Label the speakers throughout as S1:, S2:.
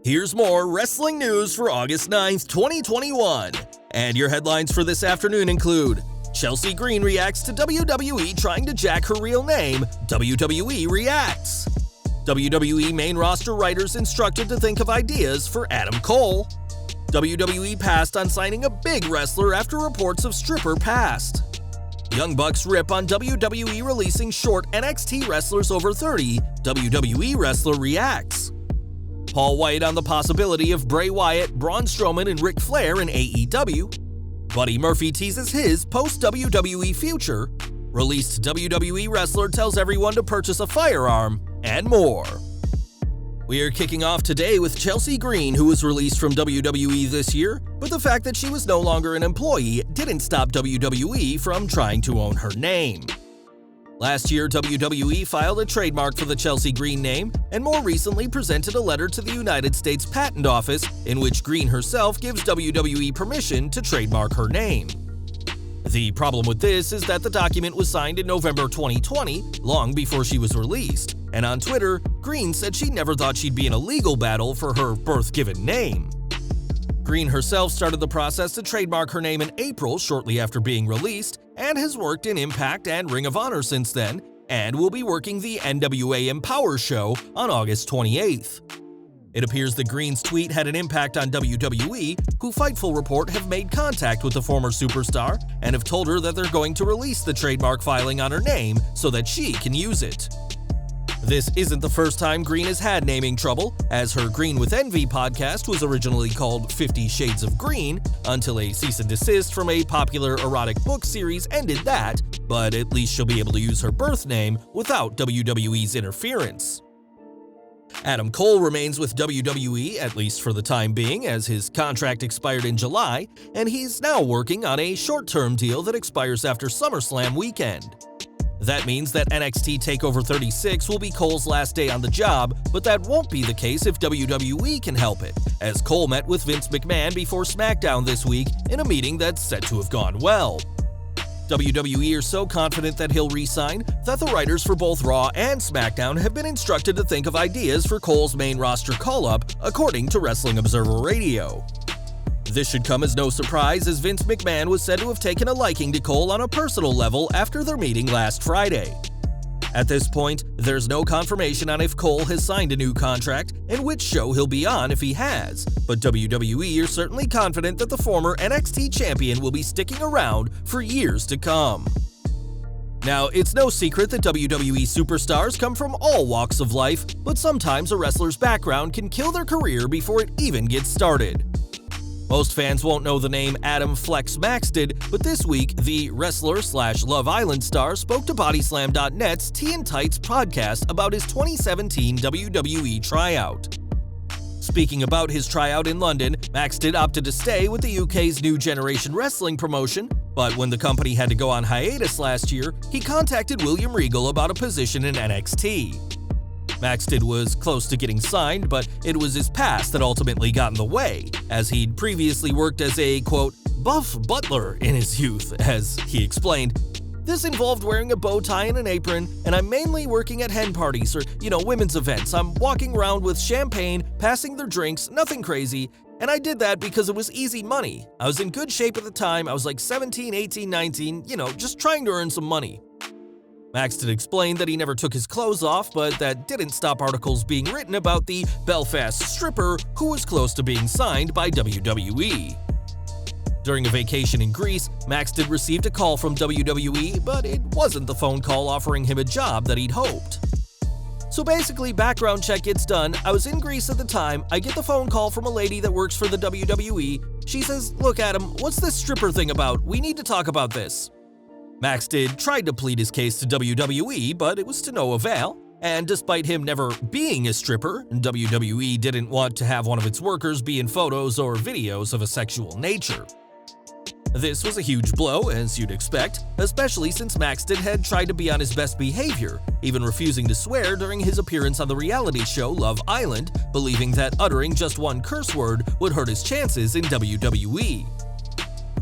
S1: Here's more wrestling news for August 9th, 2021. And your headlines for this afternoon include: Chelsea Green reacts to WWE trying to jack her real name, WWE reacts. WWE main roster writers instructed to think of ideas for Adam Cole. WWE passed on signing a big wrestler after reports of stripper passed. Young Bucks rip on WWE releasing short NXT wrestlers over 30, WWE wrestler reacts. Paul Wight on the possibility of Bray Wyatt, Braun Strowman, and Ric Flair in AEW. Buddy Murphy teases his post-WWE future. Released WWE wrestler tells everyone to purchase a firearm, and more. We are kicking off today with Chelsea Green, who was released from WWE this year, but the fact that she was no longer an employee didn't stop WWE from trying to own her name. Last year, WWE filed a trademark for the Chelsea Green name, and more recently presented a letter to the United States Patent Office in which Green herself gives WWE permission to trademark her name. The problem with this is that the document was signed in November 2020, long before she was released, and on Twitter, Green said she never thought she'd be in a legal battle for her birth-given name. Green herself started the process to trademark her name in April, shortly after being released, and has worked in Impact and Ring of Honor since then, and will be working the NWA Empower show on August 28th. It appears that Green's tweet had an impact on WWE, who Fightful report have made contact with the former superstar and have told her that they're going to release the trademark filing on her name so that she can use it. This isn't the first time Green has had naming trouble, as her Green with Envy podcast was originally called 50 Shades of Green, until a cease and desist from a popular erotic book series ended that, but at least she'll be able to use her birth name without WWE's interference. Adam Cole remains with WWE, at least for the time being, as his contract expired in July, and he's now working on a short-term deal that expires after SummerSlam weekend. That means that NXT TakeOver 36 will be Cole's last day on the job, but that won't be the case if WWE can help it, as Cole met with Vince McMahon before SmackDown this week in a meeting that's said to have gone well. WWE are so confident that he'll re-sign that the writers for both Raw and SmackDown have been instructed to think of ideas for Cole's main roster call-up, according to Wrestling Observer Radio. This should come as no surprise, as Vince McMahon was said to have taken a liking to Cole on a personal level after their meeting last Friday. At this point, there's no confirmation on if Cole has signed a new contract and which show he'll be on if he has, but WWE are certainly confident that the former NXT champion will be sticking around for years to come. Now, it's no secret that WWE superstars come from all walks of life, but sometimes a wrestler's background can kill their career before it even gets started. Most fans won't know the name Adam Flex Maxted, but this week, the wrestler/Love Island star spoke to Bodyslam.net's Tea and Tights podcast about his 2017 WWE tryout. Speaking about his tryout in London, Maxted opted to stay with the UK's New Generation Wrestling promotion, but when the company had to go on hiatus last year, he contacted William Regal about a position in NXT. Maxted was close to getting signed, but it was his past that ultimately got in the way, as he'd previously worked as a, quote, buff butler in his youth, as he explained. This involved wearing a bow tie and an apron, and I'm mainly working at hen parties or, women's events. I'm walking around with champagne, passing their drinks, nothing crazy, and I did that because it was easy money. I was in good shape at the time, I was like 17, 18, 19, just trying to earn some money. Maxted explained that he never took his clothes off, but that didn't stop articles being written about the Belfast stripper who was close to being signed by WWE. During a vacation in Greece, Maxted received a call from WWE, but it wasn't the phone call offering him a job that he'd hoped. So basically, background check gets done, I was in Greece at the time, I get the phone call from a lady that works for the WWE. She says, "Look Adam, what's this stripper thing about? We need to talk about this." Maxted tried to plead his case to WWE, but it was to no avail, and despite him never being a stripper, WWE didn't want to have one of its workers be in photos or videos of a sexual nature. This was a huge blow, as you'd expect, especially since Maxted had tried to be on his best behavior, even refusing to swear during his appearance on the reality show Love Island, believing that uttering just one curse word would hurt his chances in WWE.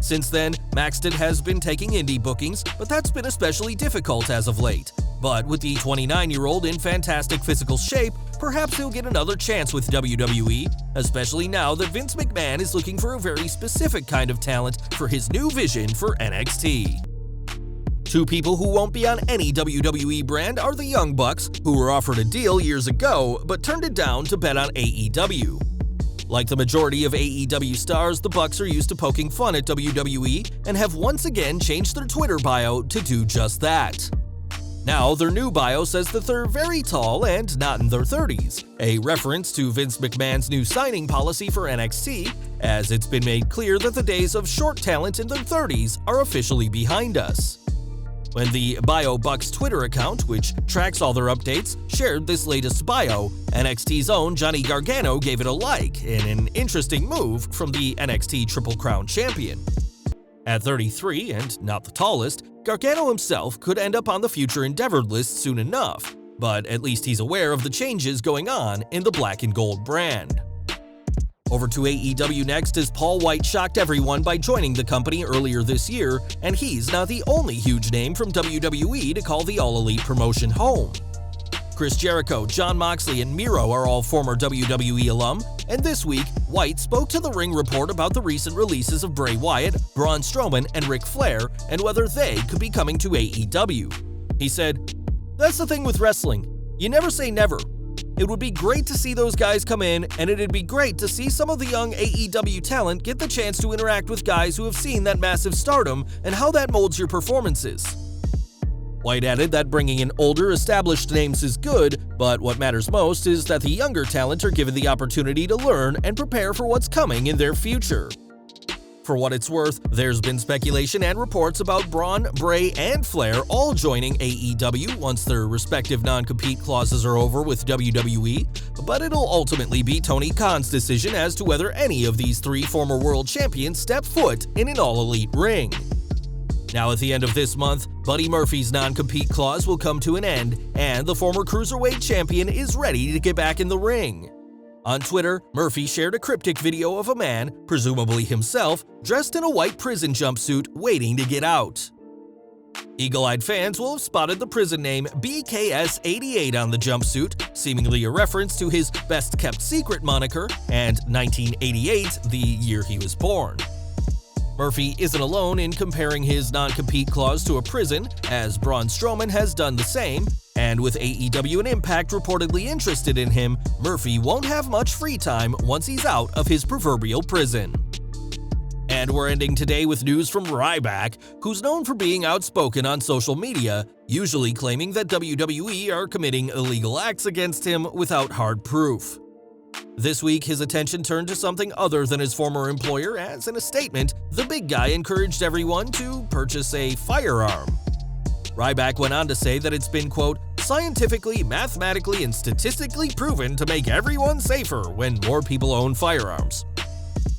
S1: Since then, Maxted has been taking indie bookings, but that's been especially difficult as of late. But with the 29-year-old in fantastic physical shape, perhaps he'll get another chance with WWE, especially now that Vince McMahon is looking for a very specific kind of talent for his new vision for NXT. Two people who won't be on any WWE brand are the Young Bucks, who were offered a deal years ago but turned it down to bet on AEW. Like the majority of AEW stars, the Bucks are used to poking fun at WWE and have once again changed their Twitter bio to do just that. Now, their new bio says that they're very tall and not in their 30s, a reference to Vince McMahon's new signing policy for NXT, as it's been made clear that the days of short talent in their 30s are officially behind us. When the Bio Bucks Twitter account, which tracks all their updates, shared this latest bio, NXT's own Johnny Gargano gave it a like in an interesting move from the NXT Triple Crown champion. At 33 and not the tallest, Gargano himself could end up on the future endeavored list soon enough, but at least he's aware of the changes going on in the black and gold brand. Over to AEW next, as Paul Wight shocked everyone by joining the company earlier this year, and he's not the only huge name from WWE to call the All Elite promotion home. Chris Jericho, Jon Moxley, and Miro are all former WWE alum, and this week, Wight spoke to the Ring Report about the recent releases of Bray Wyatt, Braun Strowman, and Ric Flair, and whether they could be coming to AEW. He said, "That's the thing with wrestling. You never say never. It would be great to see those guys come in, and it'd be great to see some of the young AEW talent get the chance to interact with guys who have seen that massive stardom and how that molds your performances." Wight added that bringing in older, established names is good, but what matters most is that the younger talent are given the opportunity to learn and prepare for what's coming in their future. For what it's worth, there's been speculation and reports about Braun, Bray, and Flair all joining AEW once their respective non-compete clauses are over with WWE, but it'll ultimately be Tony Khan's decision as to whether any of these three former world champions step foot in an all-elite ring. Now, at the end of this month, Buddy Murphy's non-compete clause will come to an end, and the former Cruiserweight champion is ready to get back in the ring. On Twitter, Murphy shared a cryptic video of a man, presumably himself, dressed in a white prison jumpsuit waiting to get out. Eagle-eyed fans will have spotted the prison name BKS88 on the jumpsuit, seemingly a reference to his best-kept secret moniker, and 1988, the year he was born. Murphy isn't alone in comparing his non-compete clause to a prison, as Braun Strowman has done the same, and with AEW and Impact reportedly interested in him, Murphy won't have much free time once he's out of his proverbial prison. And we're ending today with news from Ryback, who's known for being outspoken on social media, usually claiming that WWE are committing illegal acts against him without hard proof. This week, his attention turned to something other than his former employer, as in a statement, the big guy encouraged everyone to purchase a firearm. Ryback went on to say that it's been, quote, scientifically, mathematically, and statistically proven to make everyone safer when more people own firearms.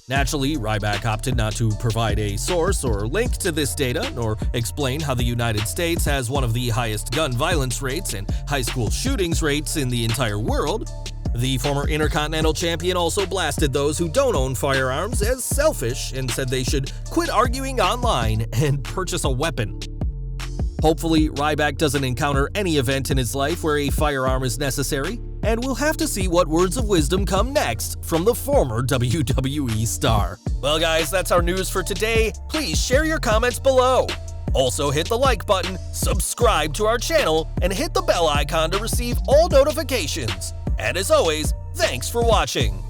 S1: Naturally, Ryback opted not to provide a source or link to this data, nor explain how the United States has one of the highest gun violence rates and high school shootings rates in the entire world. The former Intercontinental Champion also blasted those who don't own firearms as selfish and said they should quit arguing online and purchase a weapon. Hopefully, Ryback doesn't encounter any event in his life where a firearm is necessary, and we'll have to see what words of wisdom come next from the former WWE star. Well guys, that's our news for today. Please share your comments below. Also hit the like button, subscribe to our channel, and hit the bell icon to receive all notifications. And as always, thanks for watching.